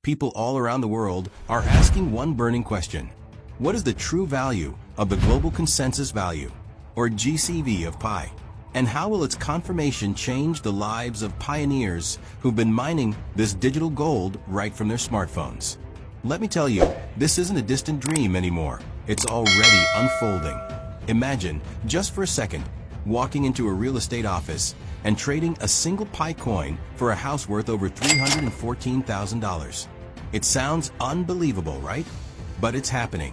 people all around the world are asking one burning question. What is the true value of the Global Consensus Value, or GCV, of Pi? And how will its confirmation change the lives of pioneers who've been mining this digital gold right from their smartphones? Let me tell you, this isn't a distant dream anymore. It's already unfolding. Imagine, just for a second, walking into a real estate office and trading a single Pi coin for a house worth over $314,000. It sounds unbelievable, right? But it's happening.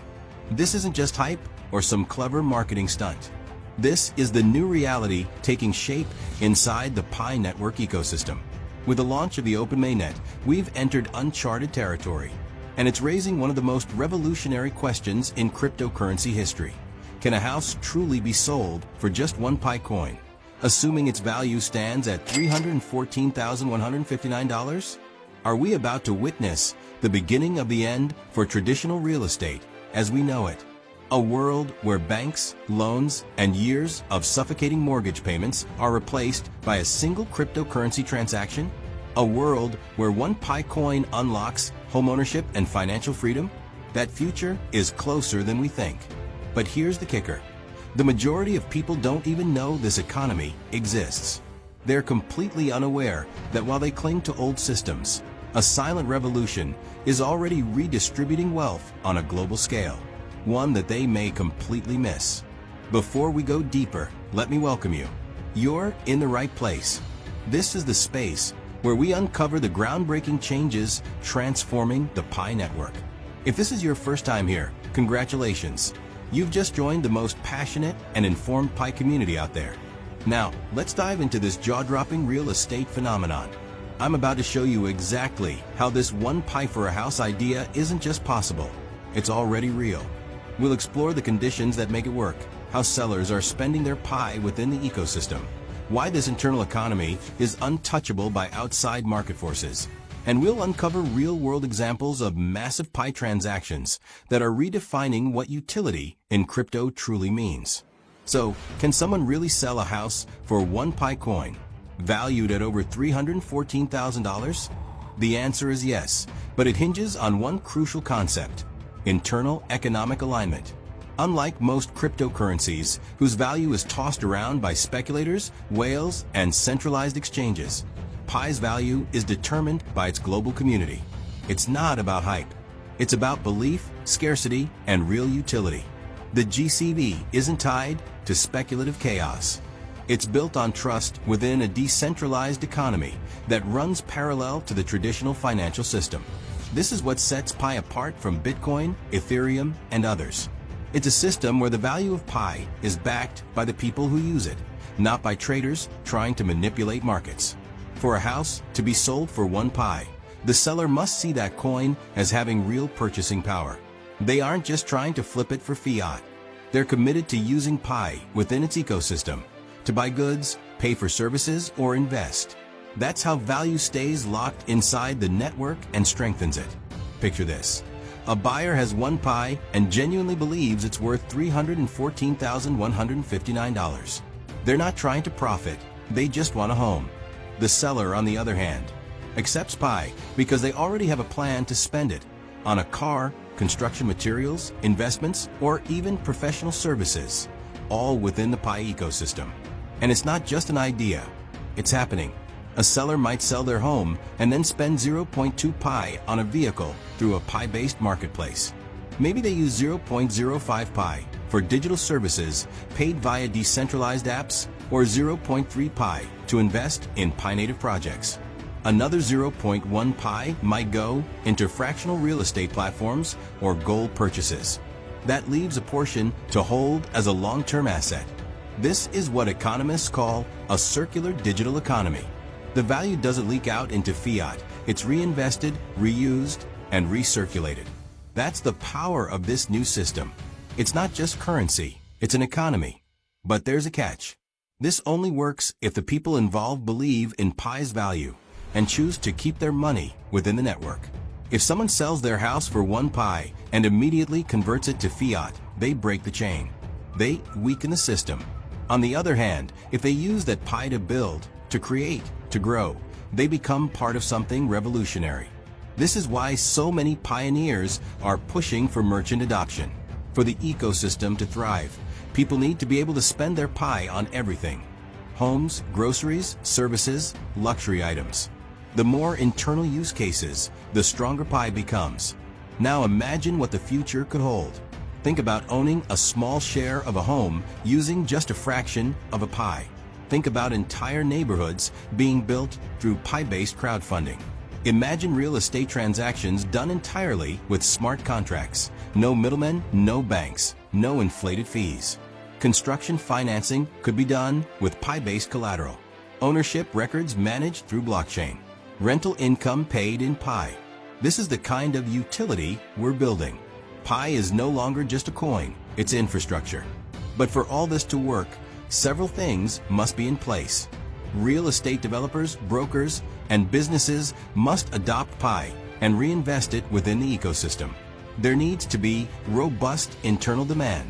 This isn't just hype or some clever marketing stunt. This is the new reality taking shape inside the Pi network ecosystem. With the launch of the Open Mainnet, we've entered uncharted territory, and it's raising one of the most revolutionary questions in cryptocurrency history. Can a house truly be sold for just one Pi coin, assuming its value stands at $314,159? Are we about to witness the beginning of the end for traditional real estate as we know it? A world where banks, loans, and years of suffocating mortgage payments are replaced by a single cryptocurrency transaction? A world where one Pi coin unlocks homeownership and financial freedom? That future is closer than we think. But here's the kicker. The majority of people don't even know this economy exists. They're completely unaware that while they cling to old systems, a silent revolution is already redistributing wealth on a global scale, one that they may completely miss. Before we go deeper, let me welcome you. You're in the right place. This is the space where we uncover the groundbreaking changes transforming the Pi network. If this is your first time here, congratulations. You've just joined the most passionate and informed Pi community out there. Now, let's dive into this jaw-dropping real estate phenomenon. I'm about to show you exactly how this one Pi for a house idea isn't just possible, it's already real. We'll explore the conditions that make it work, how sellers are spending their Pi within the ecosystem, why this internal economy is untouchable by outside market forces, and we'll uncover real-world examples of massive Pi transactions that are redefining what utility in crypto truly means. So, can someone really sell a house for one Pi coin, valued at over $314,000? The answer is yes, but it hinges on one crucial concept: internal economic alignment. Unlike most cryptocurrencies, whose value is tossed around by speculators, whales, and centralized exchanges, Pi's value is determined by its global community. It's not about hype. It's about belief, scarcity, and real utility. The GCV isn't tied to speculative chaos. It's built on trust within a decentralized economy that runs parallel to the traditional financial system. This is what sets Pi apart from Bitcoin, Ethereum, and others. It's a system where the value of Pi is backed by the people who use it, not by traders trying to manipulate markets. For a house to be sold for one Pi, the seller must see that coin as having real purchasing power. They aren't just trying to flip it for fiat. They're committed to using Pi within its ecosystem, to buy goods, pay for services, or invest. That's how value stays locked inside the network and strengthens it. Picture this. A buyer has one Pi and genuinely believes it's worth $314,159. They're not trying to profit, they just want a home. The seller, on the other hand, accepts Pi because they already have a plan to spend it on a car, construction materials, investments, or even professional services, all within the Pi ecosystem. And it's not just an idea, it's happening. A seller might sell their home and then spend 0.2 Pi on a vehicle through a Pi-based marketplace. Maybe they use 0.05 Pi for digital services paid via decentralized apps, or 0.3 Pi to invest in Pi-native projects. Another 0.1 Pi might go into fractional real estate platforms or gold purchases. That leaves a portion to hold as a long-term asset. This is what economists call a circular digital economy. The value doesn't leak out into fiat. It's reinvested, reused, and recirculated. That's the power of this new system. It's not just currency, it's an economy. But there's a catch. This only works if the people involved believe in Pi's value and choose to keep their money within the network. If someone sells their house for one Pi and immediately converts it to fiat, they break the chain. They weaken the system. On the other hand, if they use that Pi to build, to create, to grow, they become part of something revolutionary. This is why so many pioneers are pushing for merchant adoption. For the ecosystem to thrive, people need to be able to spend their Pi on everything: homes, groceries, services, luxury items. The more internal use cases, the stronger Pi becomes. Now imagine what the future could hold. Think about owning a small share of a home using just a fraction of a Pi. Think about entire neighborhoods being built through Pi-based crowdfunding. Imagine real estate transactions done entirely with smart contracts. No middlemen, no banks, no inflated fees. Construction financing could be done with Pi-based collateral. Ownership records managed through blockchain. Rental income paid in Pi. This is the kind of utility we're building. Pi is no longer just a coin, it's infrastructure. But for all this to work, several things must be in place. Real estate developers, brokers, and businesses must adopt Pi and reinvest it within the ecosystem. There needs to be robust internal demand.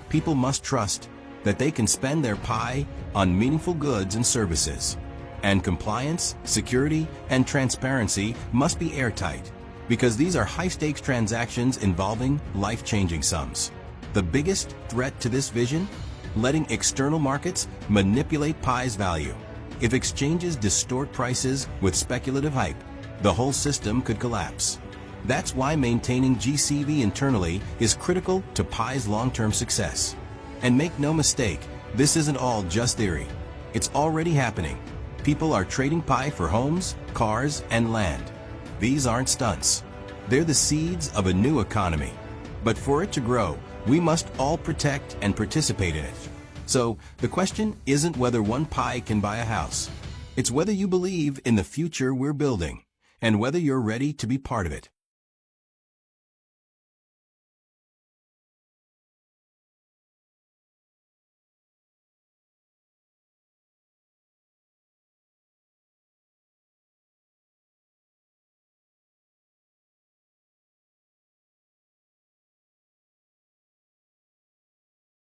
People must trust that they can spend their Pi on meaningful goods and services. And compliance, security, and transparency must be airtight, because these are high-stakes transactions involving life-changing sums. The biggest threat to this vision? Letting external markets manipulate Pi's value. If exchanges distort prices with speculative hype, the whole system could collapse. That's why maintaining GCV internally is critical to Pi's long-term success. And make no mistake, this isn't all just theory. It's already happening. People are trading Pi for homes, cars, and land. These aren't stunts. They're the seeds of a new economy. But for it to grow, we must all protect and participate in it. So, the question isn't whether one Pi can buy a house. It's whether you believe in the future we're building, and whether you're ready to be part of it.